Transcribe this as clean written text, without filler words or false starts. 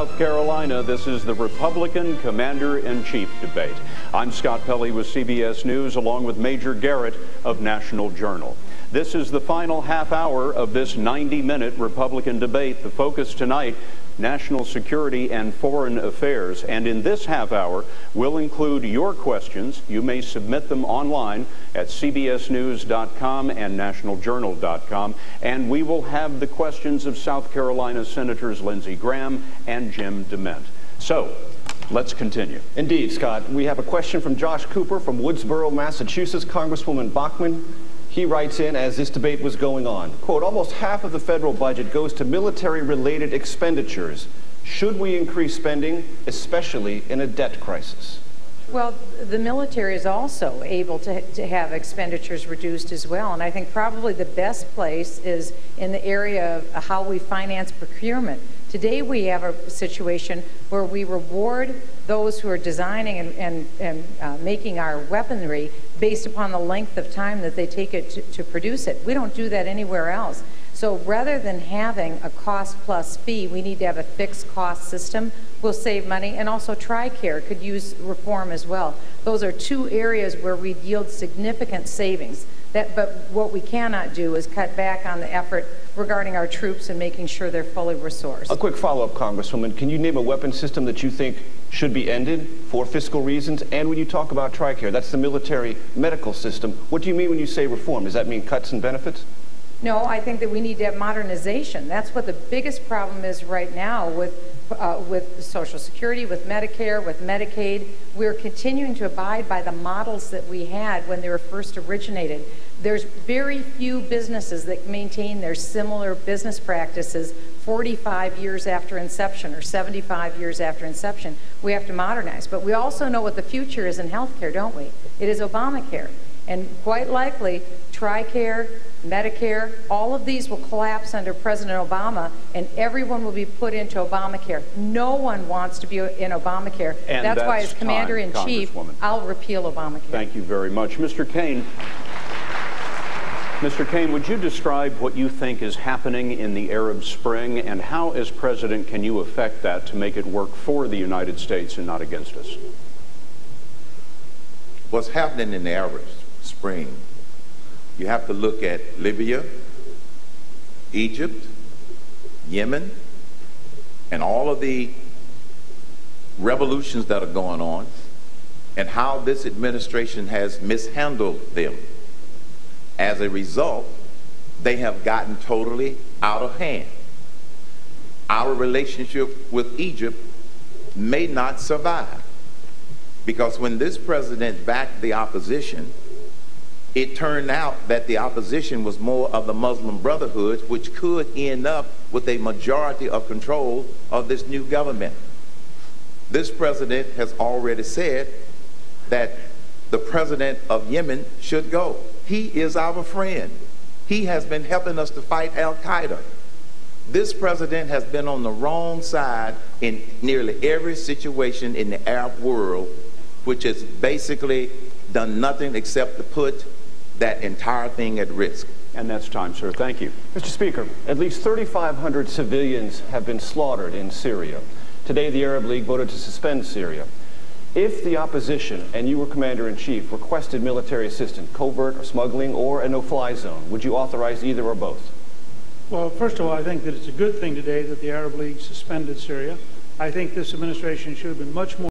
South Carolina, this is the Republican Commander-in-Chief debate. I'm Scott Pelley with CBS News, along with Major Garrett of National Journal. This is the final half hour of this 90-minute Republican debate. The focus tonight, national security and foreign affairs. And in this half hour, we'll include your questions. You may submit them online at cbsnews.com and nationaljournal.com. And we will have the questions of South Carolina Senators Lindsey Graham and Jim DeMint. So, let's continue. Indeed, Scott. We have a question from Josh Cooper from Woodsboro, Massachusetts. Congresswoman Bachmann, he writes in as this debate was going on, quote, almost half of the federal budget goes to military-related expenditures. Should we increase spending, especially in a debt crisis? Well, the military is also able to have expenditures reduced as well, and I think probably the best place is in the area of how we finance procurement. Today we have a situation where we reward those who are designing and making our weaponry based upon the length of time that they take it to produce it. We don't do that anywhere else. So rather than having a cost plus fee, we need to have a fixed cost system. We'll save money, and also TRICARE could use reform as well. Those are two areas where we'd yield significant savings. But what we cannot do is cut back on the effort regarding our troops and making sure they're fully resourced. A quick follow-up, Congresswoman. Can you name a weapon system that you think should be ended for fiscal reasons? And when you talk about TRICARE, that's the military medical system. What do you mean when you say reform? Does that mean cuts in benefits? No, I think that we need to have modernization. That's what the biggest problem is right now with Social Security, with Medicare, with Medicaid. We're continuing to abide by the models that we had when they were first originated. There's very few businesses that maintain their similar business practices 45 years after inception or 75 years after inception. We have to modernize. But we also know what the future is in healthcare, don't we? It is Obamacare. And quite likely, TRICARE, Medicare, all of these will collapse under President Obama, and everyone will be put into Obamacare. No one wants to be in Obamacare. And that's why, as Commander-in-Chief, I'll repeal Obamacare. Thank you very much. Mr. Kaine, would you describe what you think is happening in the Arab Spring, and how, as president, can you affect that to make it work for the United States and not against us? What's happening in the Arab Spring, you have to look at Libya, Egypt, Yemen, and all of the revolutions that are going on, and how this administration has mishandled them. As a result, they have gotten totally out of hand. Our relationship with Egypt may not survive, because when this president backed the opposition, it turned out that the opposition was more of the Muslim Brotherhood, which could end up with a majority of control of this new government. This president has already said that the president of Yemen should go. He is our friend. He has been helping us to fight Al-Qaeda. This president has been on the wrong side in nearly every situation in the Arab world, which has basically done nothing except to put that entire thing at risk. And that's time, sir. Thank you. Mr. Speaker, at least 3,500 civilians have been slaughtered in Syria. Today, the Arab League voted to suspend Syria. If the opposition and you were Commander-in-Chief requested military assistance, covert or smuggling or a no-fly zone, would you authorize either or both? Well, first of all, I think that it's a good thing today that the Arab League suspended Syria. I think this administration should have been much more